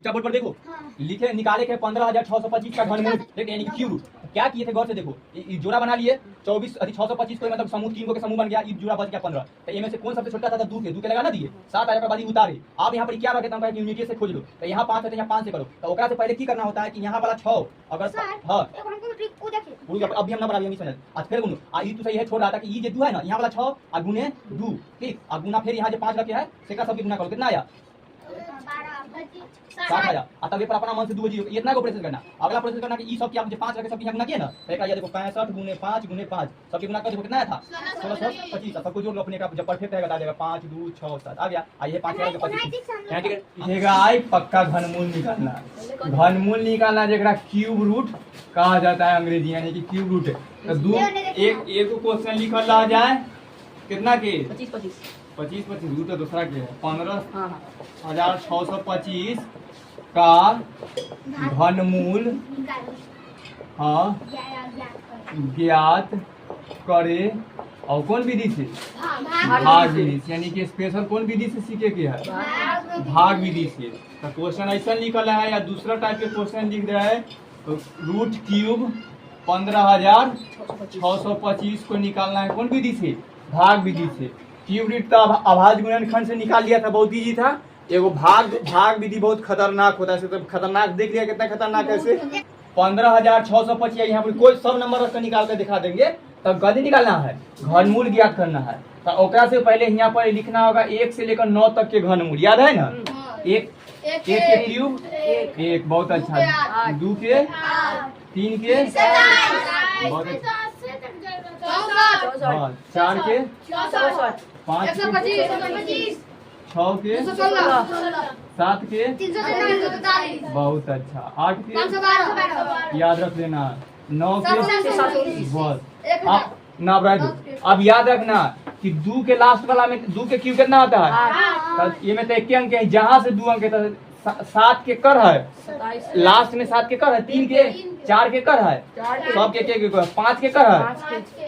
क्या बोर्ड पर देखो लिखे निकाले के 15,625 का घनमूल देखिए यानी कि क्यूब रूट। क्या किए थे गौर से देखो, जोड़ा बना लिए 24 625 को मतलब समूह तीन के समूह बन गया, जोड़ा बच गया 15। तो इनमें से कौन सबसे छोटा था? दू के लगा ना दिए 7 आया के बाद उतारे। आप यहाँ पर क्या रखे था कि यूनिटी से खोज लो, तो यहाँ 5 है तो यहाँ 5 से करो। तो ओकरा से पहले की करना होता है कि यहाँ वाला 6 अगर हां अभी हम ना बनाबी हम समझ आज फिर गुनो ई तो सही है छोड़ रहा था कि ये जो है ना यहाँ वाला 6 और गुने 2 ठीक और गुना फिर यहाँ जो 5 रखे है सेका सबके गुना करो कितना आया 7,000। तब ये पर अपना मन से 2 जीरो इतना को प्रोसेस करना। अगला प्रोसेस करना कि ई सब की आप जो 5 रखे सब की गुना किए ना तो एक आ देखो 65 गुने 5 गुने 5 सब की गुना कर देखो कितना आया था 1625। सबको जोड़ लो अपने का जब परफेक्ट रहेगा आ जाएगा 5 2 6 7 आ गया। आइए 5 के 25 यहां ठीक है आई पक्का घनमूल निकालना। घनमूल निकालना जेकरा क्यूब रूट कहा जाता है अंग्रेजी यानी कि क्यूब रूट। तो दो एक क्वेश्चन लिखल आ जाए कितना के 25 रूट तो दूसरा के है 15,625 का घनमूल हाँ ज्ञात करे। और कौन विधि से? भाग विधि से यानी कि स्पेशल कौन विधि से सीखे के है? भाग विधि से। तो क्वेश्चन ऐसा निकला है या दूसरा टाइप के क्वेश्चन लिख रहा है तो रूट क्यूब 15,625 को निकालना है कौन विधि से? भाग विधि से। क्यूब रूट का अभाज्य गुणनखंड से निकाल लिया था, बहुत इजी था। एगो भाग विधि बहुत खतरनाक होता है, तो खतरनाक देख लिया कितना खतरनाक है इसे 15,625 यहाँ पर कोई सब नंबर उसका निकाल कर दिखा देंगे। तब गति निकालना है, घनमूल ज्ञात करना है। तो ओकरा से पहले यहाँ पर लिखना होगा 1 से लेकर 9 तक के घनमूल याद है ना? एक के क्यूब एक बहुत अच्छा, 2 के 3 के बहुत अच्छा, 4 के 5 के 6 के 7 के बहुत अच्छा, 8 के याद रख लेना, 9 के बस ना दो। अब याद रखना कि 2 के लास्ट वाला में 2 के क्यूब कितना आता है? तो ये में तो 1 अंक है, जहाँ से 2 अंक है 7 के कर है लास्ट में 7 के कर है, 3 के 4 के कर है, सब के 5 के कर है,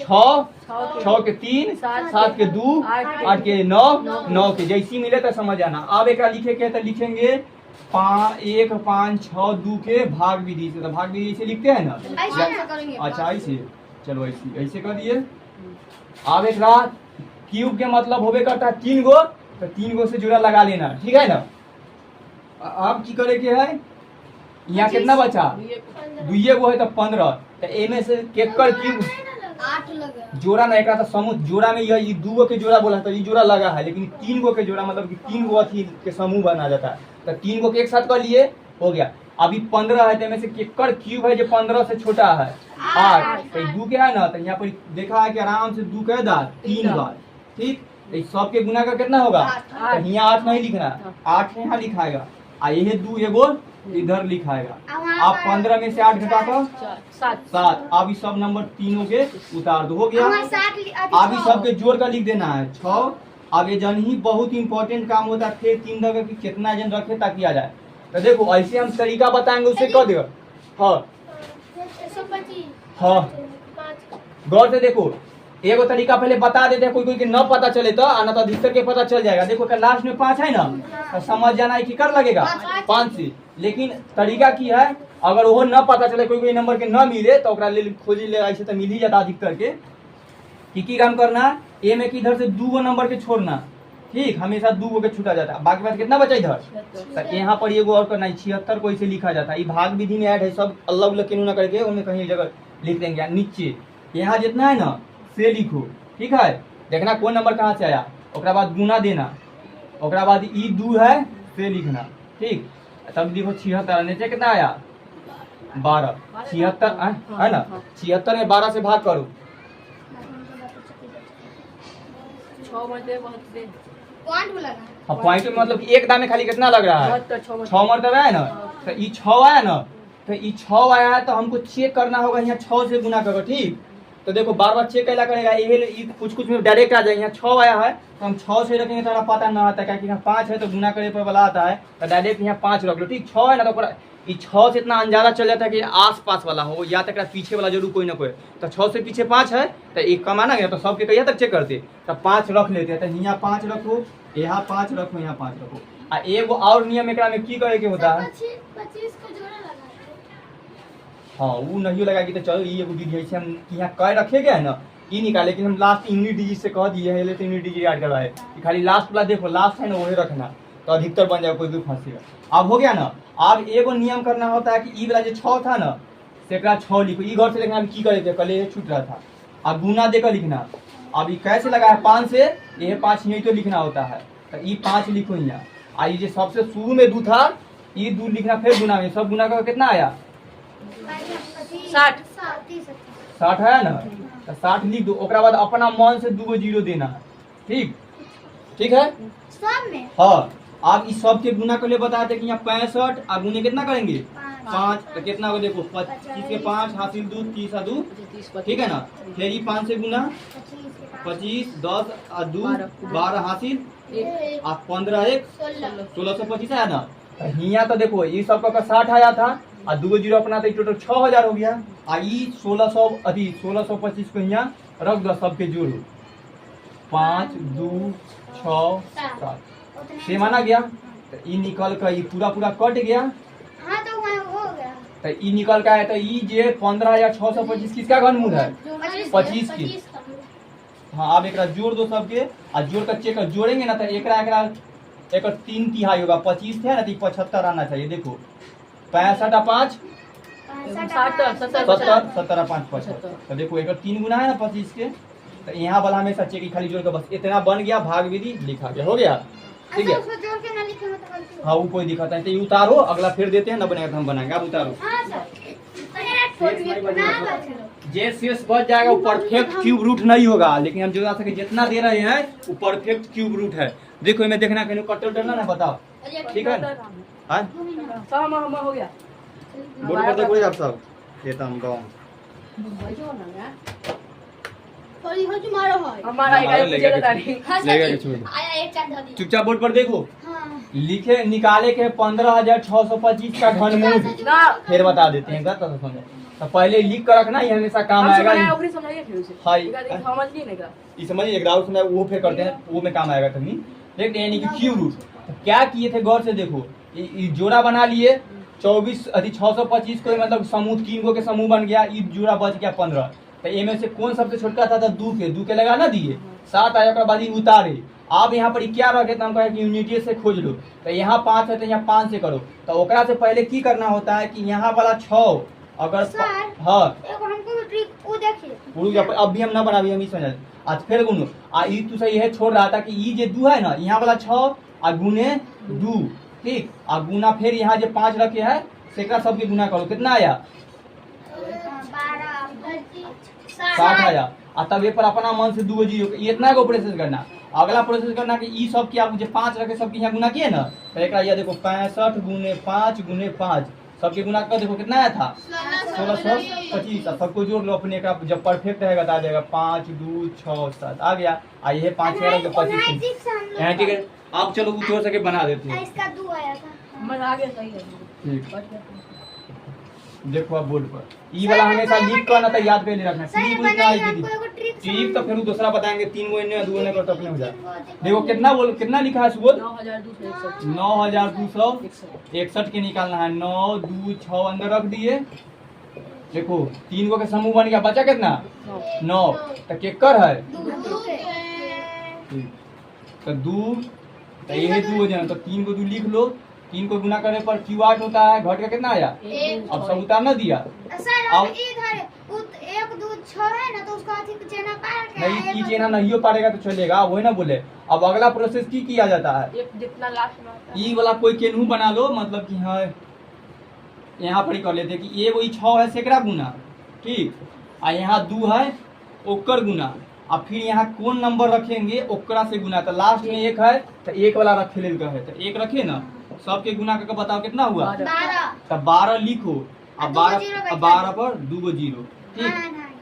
6 के 3 7 के 2 8 के 9 के जैसी मिले तो समझ आना। अब एक लिखे के तो लिखेंगे 1 5 6 2 के भाग विधि से। तो भाग विधि से लिखते हैं ना? अच्छा ऐसे चलो ऐसे कर दिए। अब एक रात क्यूब के मतलब होबे करता है 3 गो, तो 3 गो से जोड़ा लगा लेना ठीक है ना। अब की करे के है यहाँ कितना बचा 2 गो है तो 15। तो एमे से केकर क्यूब 8 लगा जोड़ा नहीं का तो समूह जोड़ा में ये 2 गो के जोड़ा बोला तो ये जोड़ा लगा है, लेकिन 3 गो के जोड़ा मतलब कि 3 गो अथी के समूह बना जाता है। तो 3 गो के एक साथ कर लिए हो गया। अभी 15 है तो में से केकर क्यूब है जो 15 से छोटा है 8। तो 2 के है ना तो यहाँ पर देखा है कि आराम से 2 के दार 3 बार ठीक। तो सब के गुना का कितना होगा? तो यहाँ 8 नहीं लिखना, 8 यहाँ लिखाएगा आ ये 2 एगो इधर लिखाएगा। आप 15 में से 8 घटा कर 7। अब इस सब नंबर तीनों के उतार दो हो गया। अब इस सब के जोड़ कर लिख देना है 6। अब ये जन ही बहुत इंपॉर्टेंट काम होता है, फिर 3 जगह की कितना जन रखे ताकि आ जाए। तो देखो ऐसे हम तरीका बताएंगे उससे कर देगा। हाँ गौर से देखो एगो तरीका पहले बता देते हैं, कोई के न पता चले तो आना तो अधिकतर के पता चल जाएगा। देखो लास्ट में 5 है ना तो समझ जाना है कि कर लगेगा 5 से। लेकिन तरीका की है अगर वो न पता चले कोई नंबर के न मिले तो खोजी ले ऐसे तो मिल ही जाता अधिकतर के। की काम करना ए में इधर से 2 गो नंबर के छोड़ना ठीक, हमेशा 2 गो के छूटा जाता है। बाकी बात कितना बचा इधर तो यहाँ पर एगो और करना है 76 को इसे लिखा जाता है। ये भाग विधि में ऐड है, सब अलग अलग केनू ना करके उनमें कहीं जगह लिख देंगे। नीचे यहाँ जितना है ना से लिखो ठीक है, देखना कौन नंबर कहाँ से आया, ओकरा बाद गुना देना, ओकरा बाद ई 2 है से लिखना ठीक। तब लिखो 76 नीचे कितना आया 12 76 है ना। 76 में 12 से भाग करो पॉइंट में मतलब एक दाम में खाली कितना लग रहा है 6 मरतबा है ना। तो ये 6 आया ना, तो ये 6 आया है तो हमको चेक करना होगा यहाँ 6 से गुना करो ठीक। तो देखो बार बार चेक कैला करेगा, ये कुछ में डायरेक्ट आ जाएगा। यहाँ 6 आया है तो हम 6 से रखेंगे तो पता ना आता है, यहाँ 5 है तो गुना करे पर वाला आता है तो डायरेक्ट यहाँ 5 रख लो ठीक। 6 है ना तो ये 6 से इतना अंदाजा चल जाता है कि आस पास वाला हो या तक पीछे वाला जरूर कोई ना कोई। तो 6 से पीछे 5 है तो एक कमाना गया तो सबके कहिया तक चेक करते तो 5 रख लेते। तो यहाँ 5 रखो, यहाँ 5 रखो, यहाँ 5 रखो। आ एगो और नियम एकरा में की करे के होता है। 25 को जोड़ा लगा। हाँ वो नहीं लगाएगी तो चलो ये एगो विधि है हम यहाँ कह रखे गए है ना ये निकाले, लेकिन हम लास्ट यूनिट डिजिट से कह दिए है तो यूनिट डिजिट याद करवाए कि खाली लास्ट वाला देखो लास्ट है ना वही रखना तो अधिकतर बन जाए कोई भी फंसेगा। अब हो गया ना। अब एगो नियम करना होता है कि ई वाला जो 6 था ना सेकड़ा 6 लिखो ई घर से लिखना की करे थे कल ये छूट रहा था। अब गुना देकर लिखना। अब ये कैसे लगा है 5 से ये 5 यही तो लिखना होता है तो ये 5 लिखो यहाँ। आ ये सबसे शुरू में 2 था ये 2 लिखना फिर गुना में सब गुना का कितना आया 60 है ना तो 60 लिख दो। ओकरा बाद अपना मन से 2 जीरो देना है। ठीक ठीक है सब में। हाँ आप इस सब के गुना के लिए बताते कि यहाँ 65 और गुने कितना करेंगे 5 तो कितना हो देखो 25 के 5 हासिल 2 30 और 2 ठीक है ना। फिर ये 5 से गुना 25 10 और 2 12 हासिल और 15 1 1625 है ना। यहाँ तो देखो ये सब का 60 आया था और 2 जीरो अपना तो टोटल 6000 हो गया। आ ये 1625 को यहाँ रख दो सबके जोड़ो 5 2 6 7 से माना गया तो ई निकल कर ये पूरा कट गया। हाँ तो वहाँ हो गया तो ई निकल का है तो ई जे 15625 किसका घनमूल है 25 की। हाँ अब एक जोड़ दो सबके और जोड़ कर चेक जोड़ेंगे ना तो एक 3 तिहाई होगा 25 है ना तो 75 आना चाहिए। देखो 65 और 5 70 और 5 75 तो देखो एक 3 गुना है ना 25 के तो यहाँ वाला हमेशा चेक खाली जोड़ कर बस इतना बन गया भाग विधि लिखा गया हो गया। ठीक है उसको जोड़ के ना लिखे हो तो गलती हाँ वो कोई दिखाता है तो ये उतारो अगला फिर देते हैं ना बनेगा तो हम बनाएंगे। आप उतारो हाँ सर जे शेष बच जाएगा वो परफेक्ट क्यूब रूट नहीं होगा लेकिन हम जो सके जितना दे रहे हैं वो परफेक्ट क्यूब रूट है। देखो मैं देखना कहीं कटर डरना ना बताओ ठीक है ना। हाँ हो गया बोर्ड पर देखो आप सब देता हम गाँव चुपचाप बोर्ड पर देखो लिखे निकाले के 15625 का घनमूल फिर बता देते हैं तो पहले लिख कर रखना ये हमेशा काम आएगा। ये समझिए ग्राउंड समय वो फिर करते हैं वो में काम आएगा तभी देखते हैं यानी कि क्यूब रूट क्या किए थे गौर से देखो जोड़ा बना लिए 24 625 को मतलब समूह 3 गो के समूह बन गया ये जोड़ा बच गया 15 तो इनमें से कौन सबसे छोटका था 2 के लगा ना दिए 7 आया के बाद उतारे। आप यहाँ पर क्या रखे तो हम कहे कि यूनिटी से खोज लो तो यहाँ 5 है तो यहाँ 5 से करो तो ओकरा से पहले की करना होता है कि यहाँ वाला 6 अगर हाँ अब भी हम ना बना हम समझ आज फिर गुनो ई तू सही है छोड़ रहा था कि ई जे 2 है ना यहाँ वाला 6 और गुने 2 ठीक और गुना फिर यहाँ जो 5 रखे है सेकड़ा सबके गुना करो कितना आया 60 आया और तब ये पर अपना मन से 2 जीरो इतना को प्रोसेस करना। अगला प्रोसेस करना कि ई सब क्या मुझे 5 रखे सबके यहाँ गुना किए ना तो एक देखो 65 गुने 5 सबके गुना कर देखो कितना आया था 1625 सबको जोड़ लो अपने का जब परफेक्ट रहेगा तो आ जाएगा 5 2 6 7 आ गया। आइए 5 6 25 यहाँ ठीक है आप चलो कुछ और सके बना देते हैं। इसका 2 आया था मजा आ गया सही है ठीक देखो आप बोर्ड पर ई वाला हमेशा लिख कर ना तो याद कर ले रखना ट्रिक ट्रिक तो फिर दूसरा बताएंगे 3 गो इन्हें 2 ने कर तो अपने हो जाए। देखो कितना लिखा है सुबोध 9261 के निकालना है 9 2 6 अंदर रख दिए। देखो 3 गो के समूह बन गया बचा कितना 9 तो केकर है तो 2 तो ये 2 हो जाए तो 3 को 2 लिख लो 3 को गुना करने पर क्यू 8 होता है घट का कितना आया अब सब उतारना दिया अब इधर 1 2 6 है ना तो उसका अधिक चेना पार के नहीं की चेना नहीं पारेगा तो चलेगा वही ना बोले। अब अगला प्रोसेस की किया जाता है जितना लास्ट में ई वाला कोई केनहू बना लो मतलब कि हाँ यहाँ पर ही कर लेते कि ये वही 6 है सेकड़ा गुना ठीक और यहाँ 2 है ओकर गुना और फिर यहाँ कौन नंबर रखेंगे ओकरा से गुना तो लास्ट में 1 है तो 1 वाला रखे ले है तो 1 रखे ना सबके गुना करके बताओ कितना हुआ 12 तो 12 लिखो अब 12 पर 2 जीरो ठीक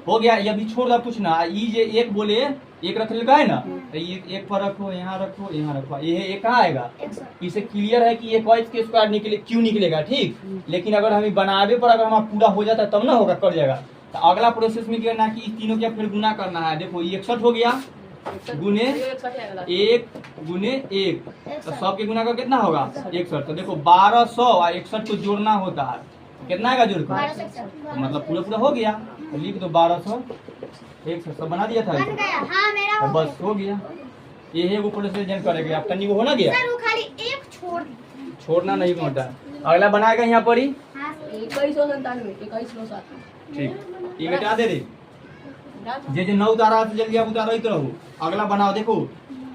हो गया। ये भी छोड़ दो पूछना ई जे 1 बोले 1 रख लेगा है ना तो ये 1 पर रखो यहाँ रखो ये 1 कहाँ आएगा इसे क्लियर है कि ये के स्क्वायर निकले क्यों निकलेगा ठीक। लेकिन अगर हमें बनावे पर अगर हमारा पूरा हो जाता है तब ना होगा कर जाएगा। तो अगला प्रोसेस में क्या करना कि तीनों क्या फिर गुना करना है। देखो ये 61 हो गया गुने 161 1 गुने 1, तो 100 के गुना का कितना होगा 61। तो देखो 1200 और 61 को जोड़ना होता है, कितना आएगा जोड़ कर, तो मतलब पूरा पूरा हो गया। तो लिख दो 1200 100 सब बना दिया था बन गया। हाँ मेरा तो हो बस हो गया। ये है वो प्रोसेस जन करेंगे आप तन्नी को हो ना गया, सर वो खाली एक छोड़ छोड़ना नहीं होता। अगला बनाएगा यहाँ पर ही, हाँ 2197 2107 ठीक ये बेटा दे दे जे 9 उतारा तो जल्दी आप उतारो ही तो रहो। अगला बनाओ देखो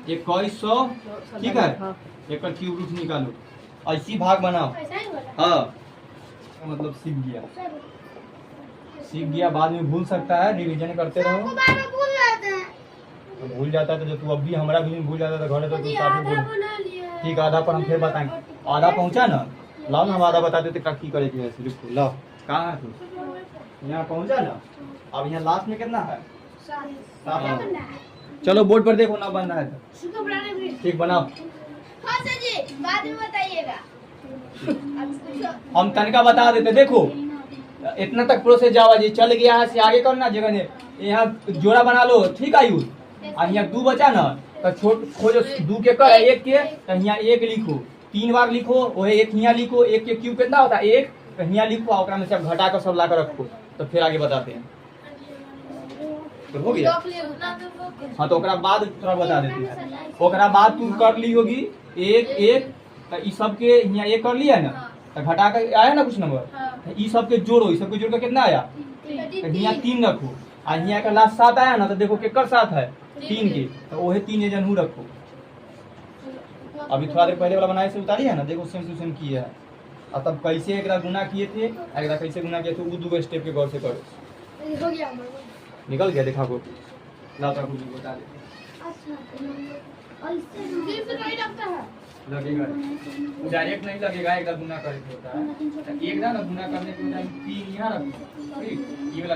2100, ठीक है, एक का क्यूब रूट निकालो, ऐसी भाग बनाओ। ऐसा ही बोला हाँ मतलब सीख गया बाद में भूल सकता है, रिवीजन करते सबको रहो। बार बार भूल जाते हैं। तो भूल जाता है तो जो तू अब भी हमारा भी भूल जाता है तो घर तो तू साथ में भूल। बना लिया ठीक आधा पर हम फिर बताएंगे। आधा पहुंचा ना, लाओ ना हम आधा बता देते की करेगी ऐसे। लिखो लाओ, कहाँ है तू, यहाँ पहुंचा ना। अब यहाँ लास्ट में कितना है 7। चलो बोर्ड पर देखो ना बन रहा है तो ठीक बनाओ। हाँ सर जी बाद में बताइएगा। हम तनका बता देते, देखो इतना तक प्रोसेस जावा जी चल गया है, से आगे करना जगह ने यहाँ जोड़ा बना लो, ठीक है। और यहाँ 2 बचा ना तो छोट खोजो 2 के कर 1 के, तो यहाँ 1 लिखो, 3 बार लिखो, वो 1 यहाँ लिखो, 1 के क्यूब कितना होता है 1, तो यहाँ लिखो और ओकरा में सब घटा कर सब ला कर रखो, तो फिर आगे बताते हैं। तो हो गया। हाँ तो ओकरा बाद थोड़ा बता देते हैं। ओकरा बाद तू कर ली होगी 1 1, तो ई सब के यहाँ 1 कर लिया ना, तो घटा कर आया ना कुछ नंबर, तो ई सब के जोड़ो, ई सब के जोड़ कर कितना आया, तो यहाँ 3 रखो। और यहाँ का लास्ट 7 आया ना, तो देखो केकर 7 है 3 के, तो वही 3 जनू रखो। अभी थोड़ा देर पहले वाला बनाए से उतारी है ना, देखो सेम टू सेम किया है। और तब कैसे एक गुना किए थे, एक कैसे गुना किए थे, वो 2 स्टेप के गौर से करो। हो गया निकल गया, देखा को लाता कुछ बता देते अच्छा और इससे नहीं लगता है लगेगा, डायरेक्ट नहीं लगेगा, एक गुना करके होता है। एक ना गुना करने के टाइम 3 यहाँ रखो, ठीक ये वाला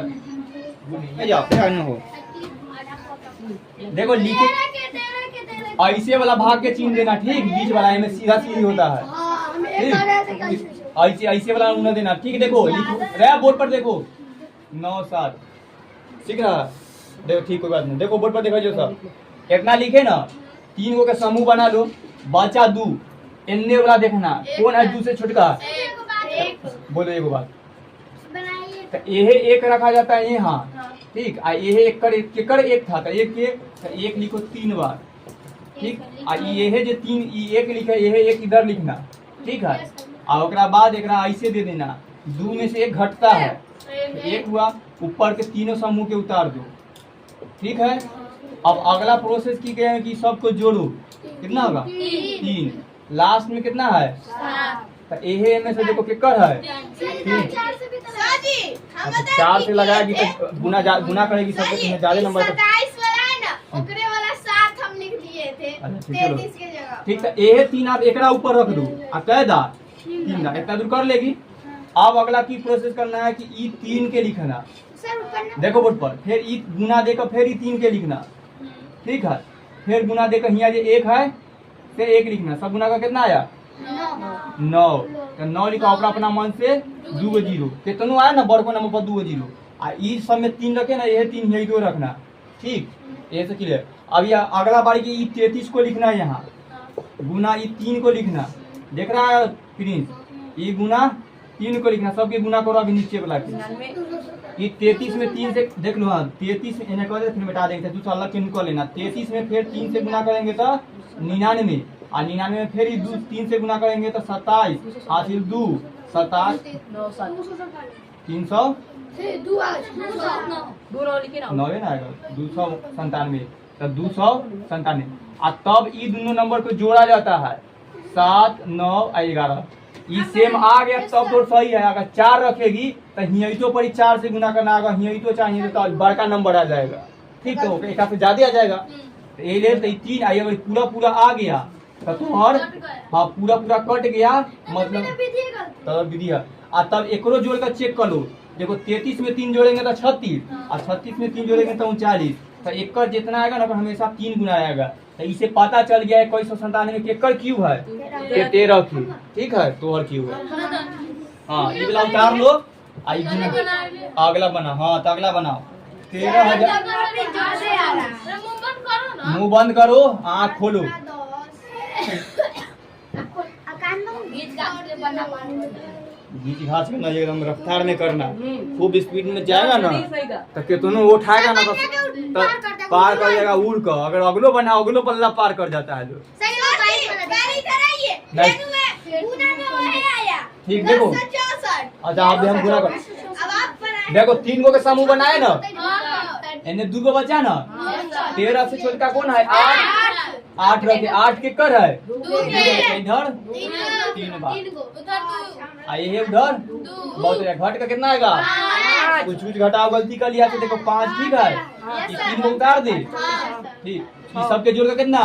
गुना या फिर ना हो। देखो लिखे ऐसे वाला भाग के चिन्ह देना, ठीक, बीच वाला में सीधा सीधी होता है, ऐसे ऐसे वाला उन्हें देना, ठीक। देखो लिखो रे बोर्ड पर, देखो 9 7 सीख रहा, देखो ठीक कोई बात नहीं। देखो बोर्ड पर देखो जो सब कितना लिखे ना, 3 गो का समूह बना लो, बचा 2, इन्ने वाला देखना कौन है 2 से छोटका, बोलो एक बात। तो ये 1 रखा जाता है यहाँ, ठीक। आ ये 1 कर 1 था, तो 1 के 1 लिखो 3 बार, ठीक। आ ये है जो 3 1 लिखा, ये 1 इधर लिखना, ठीक है। और ओकरा बाद एकरा ऐसे दे देना, 2 में से 1 घटता है, तो 1 हुआ, ऊपर के तीनों समूह के उतार दो, ठीक है। अब अगला प्रोसेस की गया है कि सबको जोड़ो, कितना होगा 3, लास्ट में कितना है 7, तो ये में से देखो केकर है 3, 4 से लगाया कि तो गुना करेगी सबके ज्यादा नंबर 27 वाला है ना, ओकरे वाला 7 हम लिख दिए थे 33 के जगह, ठीक। तो ये 3 आप एकरा ऊपर रख दो, आ कह दा 3 दा इतना दूर कर लेगी। अब अगला की प्रोसेस करना है कि ई 3 के लिखना, सर ऊपर देखो बोर्ड पर, फिर ई गुना देकर फिर ई 3 के लिखना, ठीक है। फिर गुना देकर यहाँ जो 1 है फिर 1 लिखना, सब गुना का कितना आया 9, तो 9 लिखा, ओकरा अपना मन से 2 0 कितनो आया ना, बड़को नंबर पर 2 0, आ ई सब में 3 रखे ना, ये 3 यही 2 रखना, ठीक। ये से क्लियर। अब यह अगला बारी की ई 33 को लिखना है, यहाँ गुना ई 3 को लिखना, देख रहा है प्रिंस, ई गुना 3 को लिखना, सबके गुना करो अभी नीचे वाला के। ये 33 में 3 से देख लो, हाँ 33 इन्हें कर दे, फिर मिटा देंगे, दूसरा अलग के निकल लेना। 33 में फिर 3 से गुना करेंगे तो 99, और 99 में फिर 3 से गुना करेंगे तो 27, हासिल 2 27 300 9 ना आएगा 297, तो 297। और तब ये दोनों नंबर को जोड़ा जाता है 7 9 और 11, ये सेम आ गया तब तो सही है। अगर 4 रखेगी तो हियतो पर 4 से गुना करना, अगर हियतो चाहिए तो बड़का नंबर आ जाएगा, ठीक। तो एक से ज्यादा आ जाएगा, तो ये ले 3 आई, अगर पूरा पूरा आ गया तो और हाँ पूरा पूरा कट गया, मतलब तब विधि है। और तब एकरो जोड़ कर चेक कर लो, देखो 33 में 3 जोड़ेंगे तो 36, और 36 में 3 जोड़ेंगे तो 39, तो एकर जितना आएगा ना हमेशा 3 गुना आएगा। तो इसे पता चल गया 2197 में एकर क्यूब है 13 क्यूब, ठीक है, तो और क्यूब है। हाँ ये वाला उतार लो, आई अगला बना, हाँ तो अगला बनाओ 13,000। मुंह बंद करो, आँख खोलो। बीच घास में ना एकदम रफ्तार में करना, खूब स्पीड में जाएगा ना तो कितनों उठाएगा ना तो पार कर जाएगा उड़ कर। अगर अगलो बना अगलो पल्ला पार कर जाता है जो। ठीक देखो, अच्छा आप हम गुना कर देखो, 3 गो के समूह बनाए ना, इन्हें 2 गो बचा ना, 13 से छोटा कौन है? 8 रखे, 8 के कर है इधर 3 बार, ये उधर बहुत घट का कितना आएगा? कुछ घटाओ, गलती कर लिया तो देखो 5, ठीक है, 3 को उतार दे, ठीक, सबके जोड़ का कितना?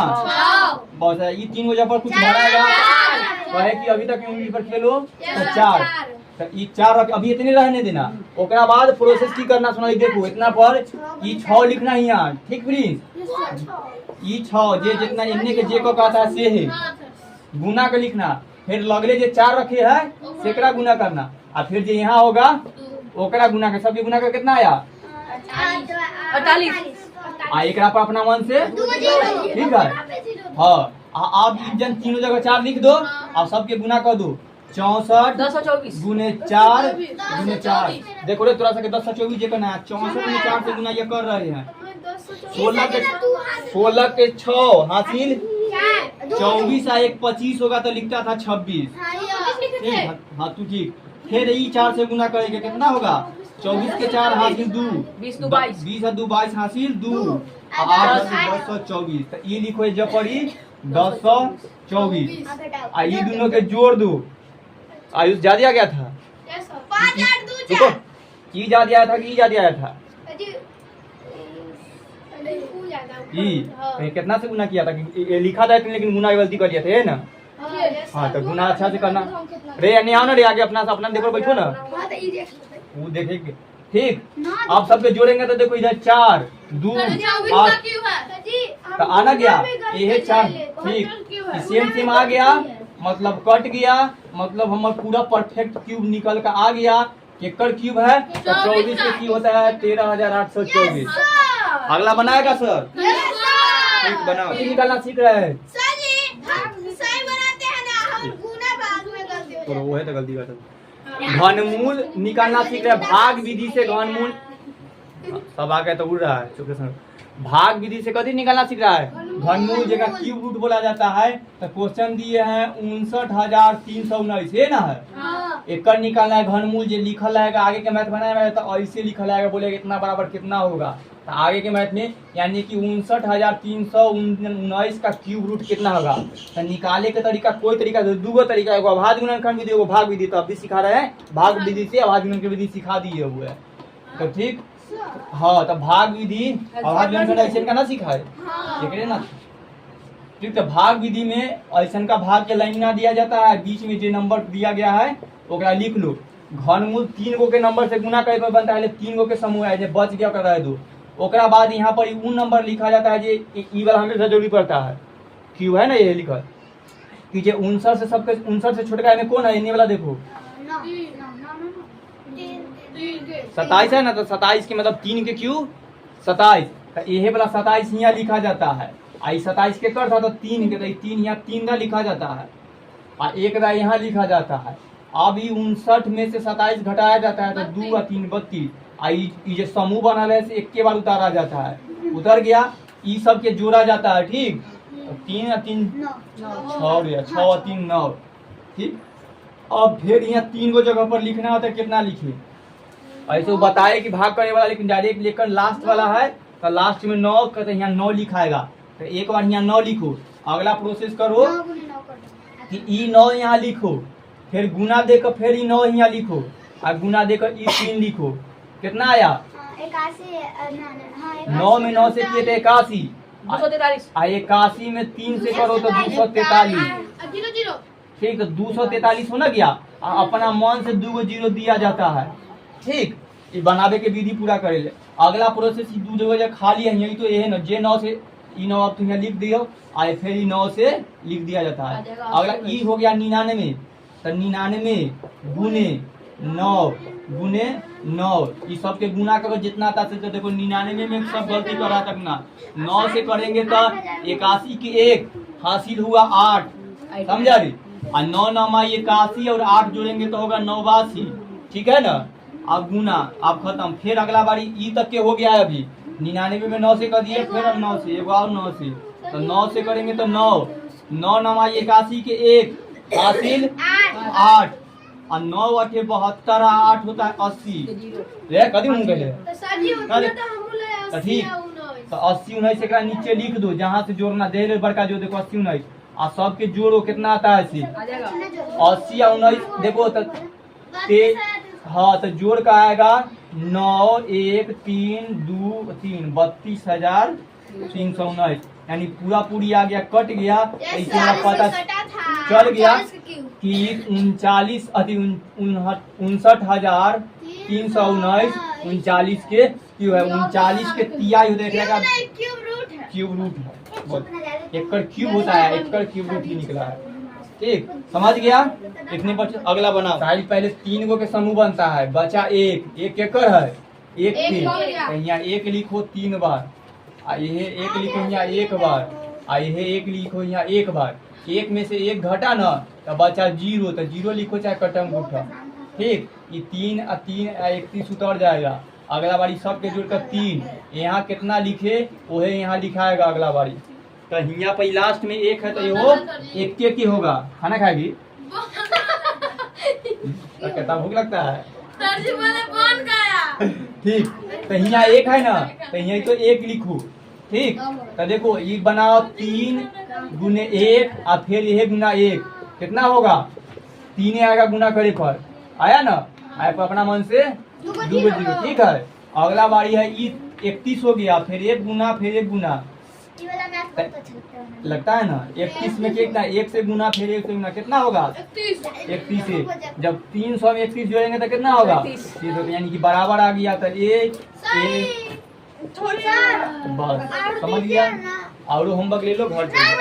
बहुत है, ये 3 वजह पर कुछ बढ़ाएगा कहे कि अभी तक उंगली पर खेलो तो 4, तो ये 4 रख, अभी इतने रहने देना, ओकरा बाद प्रोसेस की करना सुना। देखो इतना पर ये 6 लिखना ही यहाँ, ठीक प्लीज, ये 6 जे जितना इन्ने के जे को कहता है से है गुना के लिखना, फिर लगले जे 4 रखे है सेकड़ा गुना करना, और फिर जो यहाँ होगा ओकरा गुना के, सबके गुना का कितना आया? 48। एक पर अपना मन से, ठीक है, हाँ। आप जन तीनों जगह 4 लिख दो और सबके गुना कर दो, 64 1024 गुने 4 गुने 4। देखो रे तोरा के 1024 जे करना है, 64 में 4 से गुना ये कर रहे हैं, 16 के 6 हासिल 24 और 1 25 होगा तो लिखता था 26, ठीक, हाँ तू ठीक। फिर ये 4 से गुना करेंगे कितना होगा? 24 के 4 हासिल 2, 20 2 22, 20 और 2 22 हासिल 2, 8 1024, तो ये लिखो जब पड़ी 1024, ये दोनों के जोड़ दो। आयुष ज्यादा आ गया था, रुको, की ज्यादा आया था कि ज्यादा आया था? कितना से गुना किया था? ये लिखा था लेकिन गुना गलती कर दिया था, है ना? हाँ तो गुना अच्छा से करना रे, नहीं आओ ना रे आगे, अपना देखो, बैठो ना, वो देखेंगे, ठीक। आप सबके जोड़ेंगे तो देखो इधर 4 2 8 तो आना गया, ये 4, ठीक, सेम आ गया, मतलब कट गया, मतलब हमारा पूरा परफेक्ट क्यूब निकल कर आ गया। केकर क्यूब है तो 24 के क्यूब होता है 13,824। अगला बनाएगा सर, ठीक बनाओ, निकालना सीख रहे हैं, वो है तो गलती करता। घनमूल निकालना सीख रहे हैं, भाग विधि से घनमूल, सब आ गया तो उड़ रहा है, चुप रहो। भाग विधि से कभी निकालना सीख रहा है, घनमूल जगह क्यूब रूट बोला जाता है। तो क्वेश्चन दिए हैं 59,319 है ना, है एक निकालना है घनमूल, जो लिखल रहेगा आगे के मैथ बनाया तो ऐसे लिखल रहेगा, बोलेगा इतना बराबर कितना होगा, तो आगे के मैथ में यानी कि 59,319 का क्यूब रूट कितना होगा। तो निकाले के तरीका कोई तरीका, 2 गो तरीका, एगो अभाज्य गुणनखंड विधि, एगो भाग विधि, तो अब भी सिखा रहे हैं भाग विधि से अभाज्य गुणन की विधि सिखा दिए हुए है, तो ठीक। हाँ तो भाग विधि अभाज्य गुणनखंड ऐसे का ना सिखाए, ठीक है ना, ठीक। तो भाग विधि में ऐसा का भाग के लाइन ना दिया जाता है, बीच में जो नंबर दिया गया है ओकरा लिख लो। घनमूल 3 गो के नंबर से गुना करे पर बनता है, 3 गो के समूह है, जो बच गया ओकरा रह दो। ओकरा बाद यहाँ पर उन नंबर लिखा जाता है जो ई वाला हमेशा जरूरी पड़ता है, क्यों है ना ये लिखा कि जो 59 से सबके 59 से छोटका में कौन है, इन्हीं वाला देखो 27 है ना, तो 27 के मतलब 3 के क्यूब 27, तो यही वाला 27 यहाँ लिखा जाता है। आई 27 के कर था तो 3 के, 3 यहाँ 3 का लिखा जाता है और 1 का यहाँ लिखा जाता है। अब 59 में से 27 घटाया जाता है तो 2 और 3 32, आई जो समूह बना है से 1 के बार उतारा जाता है, उतर गया, ई सब के जोड़ा जाता है, ठीक। 3 और 3 6 और 3 9, ठीक। अब फिर यहाँ 3 गो जगह पर लिखना होता है, कितना लिखे ऐसे वो बताए कि भाग करे वाला, लेकिन डायरेक्ट लेकर लास्ट वाला है तो लास्ट में 9 कहते हैं, यहाँ 9 लिखाएगा, तो एक बार यहाँ 9 लिखो। अगला प्रोसेस करो कि ई 9 यहाँ लिखो, फिर गुना देकर फिर ई 9 यहाँ लिखो और गुना देकर ई 3 लिखो, कितना आया 9 में 9 से किए थे 81, 243, 81 में 3 से करो तो 243, ठीक। तो 243 हो ना गया, अपना मन से 2 गो 0 दिया जाता है, ठीक। ये बनावे के विधि पूरा करे ले। अगला प्रोसेस 2 जगह खाली है, यही तो ये है ना, जे 9 से ई 9 अब तुम यहाँ लिख दियो, आए फिर ई 9 से लिख दिया जाता है। अगला ई हो गया 99, तो 99 गुने 9 गुने 9 इस सब के गुना करो जितना था से। तो देखो 99 में सब गलती करा तक ना 9 से करेंगे तो 81 के 1 हासिल हुआ 8 समझा रही। और 9 9 81 और 8 जोड़ेंगे तो होगा 89 ठीक है ना। अब गुना अब खत्म। फिर अगला बारी ई तक के हो गया है अभी 99 में 9 से कर दिए फिर अब 9 से एक और 9 से तो 9 से करेंगे तो 9 9 9 81 के 1 हासिल 8 और 9 8 72 8 होता है 80 रे कदी मुंह गए तो ठीक तो 80 19 एकरा नीचे लिख दो जहाँ से जोड़ना दे रहे बड़का जो देखो 80 19 और सबके जोड़ो कितना आता है 80 और 19 देखो तो हाँ तो जोड़ का आएगा 9 1 3 2 3 32,319 यानी पूरा पूरी आ गया कट गया। इससे हमारा पता चल गया कि 59,319 39 के क्यों है 39 के तिहाई हो देखेगा क्यूब रूट है एकड़ क्यूब होता है एकड़ क्यूब रूट ही निकला है ठीक समझ गया। इतने पर अगला बनाओ साहिल पहले 3 गो के समूह बनता है बचा एक एकड़ है एक यहाँ एक लिखो 3 बार ये एक लिखो यहाँ एक बार ये एक लिखो यहाँ एक बार एक में से एक घटा ना तो बचा 0 तो 0 लिखो चाहे कटम उठा ठीक। ये 3 और 3 31 उतर जाएगा। अगला बारी सबके जोड़कर 3 यहाँ कितना लिखे वही यहाँ लिखाएगा अगला बारी। तो यहाँ पे लास्ट में 1 है तो वो एक ही होगा। खाना खाएगी तो कहता भूख लगता है ठीक। तो यहाँ 1 है ना तो यहाँ तो 1 लिखो ठीक। तो देखो ये बनाओ 3 गुने 1 और फिर यह गुना 1 कितना होगा 3 आएगा गुना करे पर आया ना आया पर अपना मन से 2 0 ठीक है। अगला बारी है ये 31 हो गया फिर 1 गुना फिर 1 गुना लगता है ना 31 में कितना 1 से गुना फिर 1 से गुना कितना होगा 31 से जब 300 में 31 जोड़ेंगे तो कितना होगा 30 यानी कि बराबर आ गया तो 1 बस समझ गया। और होमवर्क ले लो घर दीजिए